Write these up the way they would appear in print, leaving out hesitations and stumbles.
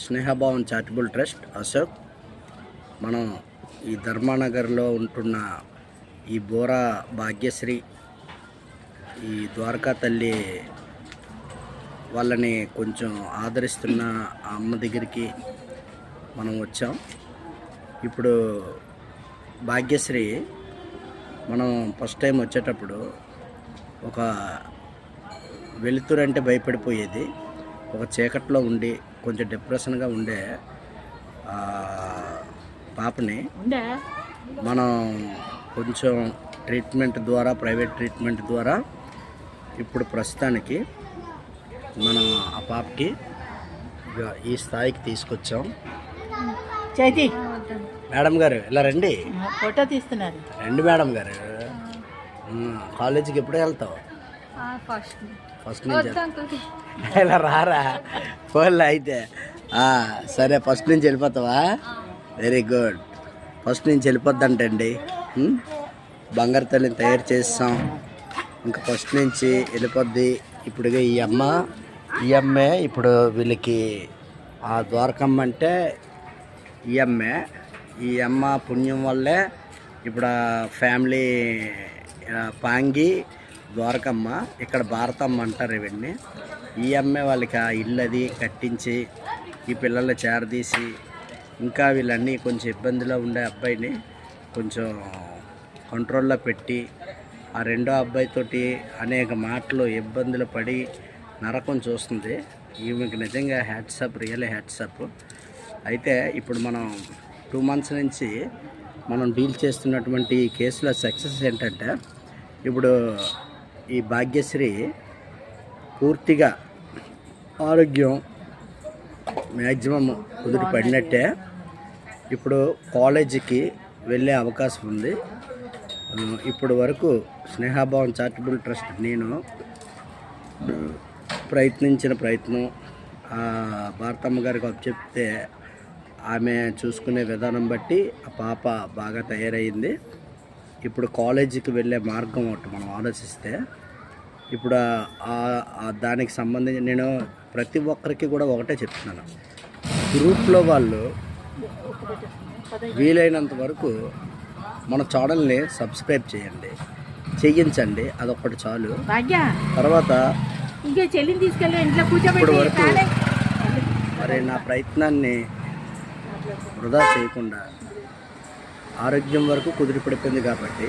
స్నేహభావం charitable trust Ashok. మనం ఈ ధర్మానగర్లో ఉంటున్న ఈ బోరా భాగ్యశ్రీ, ఈ ద్వారకా తల్లి వాళ్ళని కొంచెం ఆదరిస్తున్న ఆ అమ్మ దగ్గరికి మనం వచ్చాం. ఇప్పుడు భాగ్యశ్రీ మనం ఫస్ట్ టైం వచ్చేటప్పుడు ఒక వెలుతురంటే భయపడిపోయేది, ఒక చీకట్లో ఉండి కొంచెం డిప్రెషన్గా ఉండే పాపని మనం కొంచెం ట్రీట్మెంట్ ద్వారా, ప్రైవేట్ ట్రీట్మెంట్ ద్వారా ఇప్పుడు ప్రస్తుతానికి మనం ఆ పాపకి ఈ స్థాయికి తీసుకొచ్చాం. చైతి మేడం గారు ఇలా రండి, ఫోటో తీస్తున్నారు. రండి మేడం గారు. కాలేజీకి ఎప్పుడు వెళ్తావు? ఫస్ట్ నుంచి ఇలా రారా ఫోన్లో అయితే. సరే, ఫస్ట్ నుంచి వెళ్ళిపోతావా? Very good. ఫస్ట్ నుంచి వెళ్ళిపోద్దంటండి. బంగారు తల్లిని తయారు చేస్తాం, ఇంకా ఫస్ట్ నుంచి వెళ్ళిపోద్ది. ఇప్పుడు ఈ అమ్మే ఇప్పుడు వీళ్ళకి ఆ ద్వారకమ్మ అంటే ఈ అమ్మ పుణ్యం వల్లే ఇప్పుడు ఆ ఫ్యామిలీ పాంగి ద్వారకమ్మ, ఇక్కడ భారతమ్మ అంటారు ఇవన్నీ. ఈ అమ్మే వాళ్ళకి ఆ ఇల్లు అది కట్టించి ఈ పిల్లల్ని చేరదీసి, ఇంకా వీళ్ళన్నీ కొంచెం ఇబ్బందిలో ఉండే అబ్బాయిని కొంచెం కంట్రోల్లో పెట్టి, ఆ రెండో అబ్బాయితోటి అనేక మాటలు ఇబ్బందులు పడి నరకం చూస్తుంది. ఈమెకి నిజంగా హ్యాట్సప్, రియల్ హ్యాట్సప్. అయితే ఇప్పుడు మనం 2 months నుంచి మనం డీల్ చేస్తున్నటువంటి ఈ కేసులో సక్సెస్ ఏంటంటే, ఇప్పుడు ఈ భాగ్యశ్రీ పూర్తిగా ఆరోగ్యం మ్యాక్సిమం కుదిరి పడినట్టే. ఇప్పుడు కాలేజీకి వెళ్ళే అవకాశం ఉంది. ఇప్పుడు వరకు స్నేహభావం చారిటబుల్ ట్రస్ట్ నేను ప్రయత్నం భారతమ్మ గారికి చెప్తే ఆమె చూసుకునే విధానం బట్టి ఆ పాప బాగా తయారయ్యింది. ఇప్పుడు కాలేజీకి వెళ్ళే మార్గం ఒకటి మనం ఆలోచిస్తే, ఇప్పుడు దానికి సంబంధించి నేను ప్రతి ఒక్కరికి కూడా ఒకటే చెప్తున్నాను, గ్రూప్లో వాళ్ళు వీలైనంత వరకు మన ఛానల్ని సబ్స్క్రైబ్ చేయించండి, అదొకటి చాలు. తర్వాత ఇప్పటి వరకు మరి నా ప్రయత్నాన్ని వృధా చేయకుండా ఆరోగ్యం వరకు కుదిరిపడిపోయింది కాబట్టి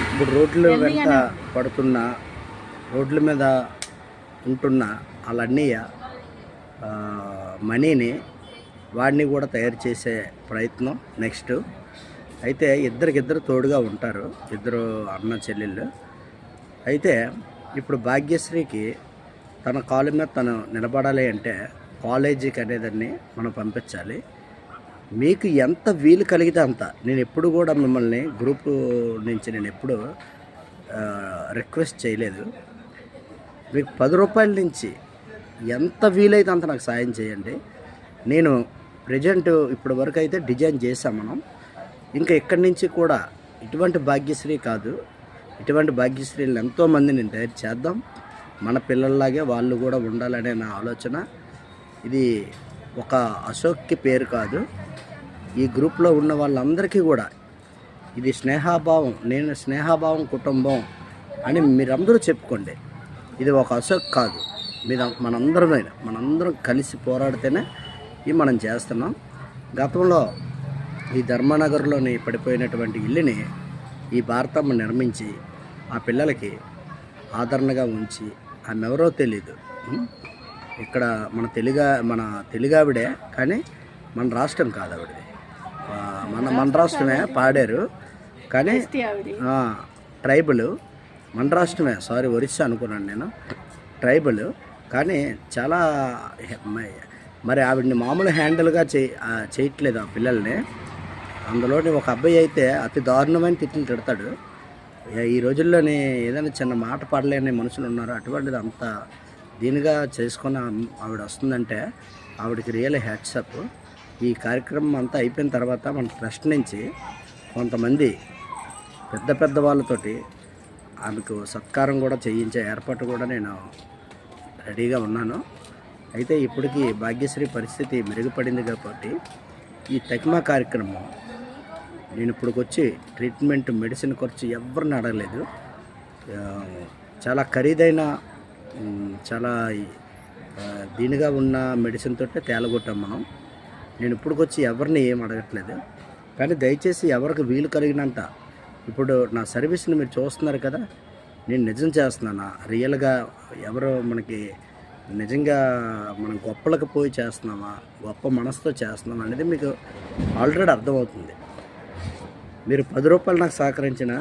ఇప్పుడు రోడ్ల వెంట పడుతున్న, రోడ్ల మీద ఉంటున్న వాళ్ళన్నయ్య మనీని వాడిని కూడా తయారు చేసే ప్రయత్నం నెక్స్ట్. అయితే ఇద్దరికిద్దరు తోడుగా ఉంటారు, ఇద్దరు అన్న చెల్లెళ్ళు. అయితే ఇప్పుడు భాగ్యశ్రీకి తన కాళ్ళ మీద తను నిలబడాలి అంటే కాలేజీకి అనేదాన్ని మనం పంపించాలి. మీకు ఎంత వీలు కలిగితే అంత. నేను ఎప్పుడు కూడా మిమ్మల్ని గ్రూపు నుంచి నేను ఎప్పుడు రిక్వెస్ట్ చేయలేదు. మీకు 10 రూపాయల నుంచి ఎంత వీలైతే అంత నాకు సాయం చేయండి. నేను ప్రజెంట్ ఇప్పటి వరకు అయితే డిజైన్ చేశాం మనం. ఇంకా ఇక్కడి నుంచి కూడా ఇటువంటి భాగ్యశ్రీ కాదు, ఇటువంటి భాగ్యశ్రీలను ఎంతోమంది నేను తయారు చేద్దాం. మన పిల్లల్లాగే వాళ్ళు కూడా ఉండాలనే నా ఆలోచన. ఇది ఒక అశోక్కి పేరు కాదు, ఈ గ్రూప్లో ఉన్న వాళ్ళందరికీ కూడా ఇది స్నేహభావం, నేను స్నేహభావం కుటుంబం అని మీరందరూ చెప్పుకోండి. ఇది ఒక అశోక్ కాదు, మనందరం కలిసి పోరాడితేనే ఇది మనం చేస్తున్నాం. గతంలో ఈ ధర్మనగర్లోని పడిపోయినటువంటి ఇల్లుని ఈ భారతమ్మ నిర్మించి ఆ పిల్లలకి ఆదరణగా ఉంచి, ఆమె ఎవరో తెలీదు, ఇక్కడ మన తెలుగావిడే కానీ మన రాష్ట్రం కాదు ఆవిడది, మన రాష్ట్రమే పాడారు కానీ ట్రైబల్, మన రాష్ట్రమే, సారీ ఒరిస్సా అనుకున్నాను నేను, ట్రైబల్. కానీ చాలా మరి ఆవిడని మామూలు హ్యాండిల్గా చేయట్లేదు ఆ పిల్లల్ని. అందులోని ఒక అబ్బాయి అయితే అతి దారుణమైన తిట్లు తిడతాడు. ఈ రోజుల్లోని ఏదైనా చిన్న మాట పడలేని మనుషులు ఉన్నారు. అటువంటిది అంత దీనిగా చేసుకుని ఆవిడ వస్తుందంటే ఆవిడకి రియల్ హ్యాట్సప్. ఈ కార్యక్రమం అంతా అయిపోయిన తర్వాత మన ట్రస్ట్ నుంచి కొంతమంది పెద్ద వాళ్ళతోటి ఆమెకు సత్కారం కూడా చేయించే ఏర్పాటు కూడా నేను రెడీగా ఉన్నాను. అయితే ఇప్పటికీ భాగ్యశ్రీ పరిస్థితి మెరుగుపడింది కాబట్టి ఈ టెక్మా కార్యక్రమం నేను ఇప్పటికొచ్చి ట్రీట్మెంట్ మెడిసిన్ ఖర్చు ఎవరిని అడగలేదు. ఆ, చాలా ఖరీదైన చాలా దీనిగా ఉన్న మెడిసిన్ తోటే తేలగొట్టాం మనం. నేను ఇప్పటికొచ్చి ఎవరిని ఏం అడగట్లేదు. కానీ దయచేసి ఎవరికి వీలు కలిగినంత ఇప్పుడు నా సర్వీస్ని మీరు చూస్తున్నారు కదా, నేను నిజం చేస్తున్నానా, రియల్గా ఎవరో మనకి నిజంగా మనం గొప్పలకు పోయి చేస్తున్నామా, గొప్ప మనసుతో చేస్తున్నామా అనేది మీకు ఆల్రెడీ అర్థమవుతుంది. మీరు 10 రూపాయలు నాకు సహకరించినా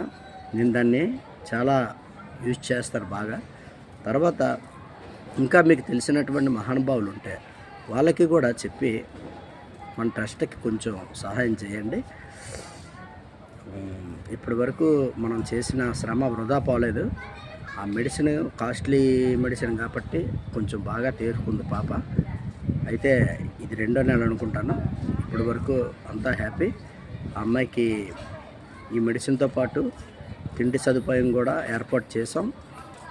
నేను దాన్ని చాలా యూజ్ చేస్తారు బాగా. తర్వాత ఇంకా మీకు తెలిసినటువంటి మహానుభావులు ఉంటే వాళ్ళకి కూడా చెప్పి మన ట్రస్ట్కి కొంచెం సహాయం చేయండి. ఇప్పటి వరకు మనం చేసిన శ్రమ వృధా పోలేదు. ఆ మెడిసిన్ కాస్ట్లీ మెడిసిన్ కాబట్టి కొంచెం బాగా తేరుకుంది పాప. అయితే ఇది 2వ నెల అనుకుంటాను. ఇప్పటి వరకు అంతా హ్యాపీ. ఆ అమ్మాయికి ఈ మెడిసిన్తో పాటు తిండి సదుపాయం కూడా ఏర్పాటు చేసాం.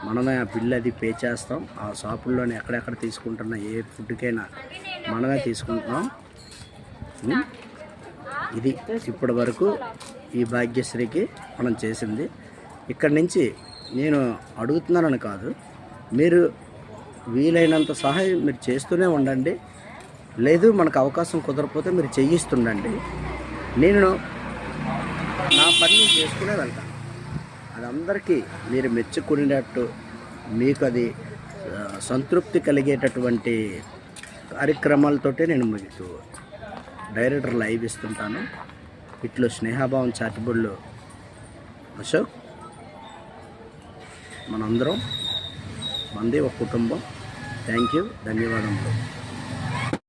మనమే ఆ బిల్ అది పే చేస్తాం. ఆ షాపుల్లోనే ఎక్కడెక్కడ తీసుకుంటున్న ఏ ఫుడ్కైనా మనమే తీసుకుంటున్నాం. ఇది ఇప్పటి వరకు ఈ భాగ్యశ్రీకి మనం చేసింది. ఇక్కడి నుంచి నేను అడుగుతున్నానని కాదు, మీరు వీలైనంత సహాయం మీరు చేస్తూనే ఉండండి. లేదు మనకు అవకాశం కుదరకపోతే మీరు చేయిస్తుండండి. నేను నా పని నేను చేసుకునే వెళ్తాను. అది అందరికీ మీరు మెచ్చుకునేటట్టు, మీకు అది సంతృప్తి కలిగేటటువంటి కార్యక్రమాలతోటే నేను మీకు డైరెక్టర్ లైవ్ ఇస్తుంటాను. ఇట్లు స్నేహభావం చారిటబుల్ అశోక్. మనందరం మంది ఒక కుటుంబం. థ్యాంక్ యూ, ధన్యవాదములు.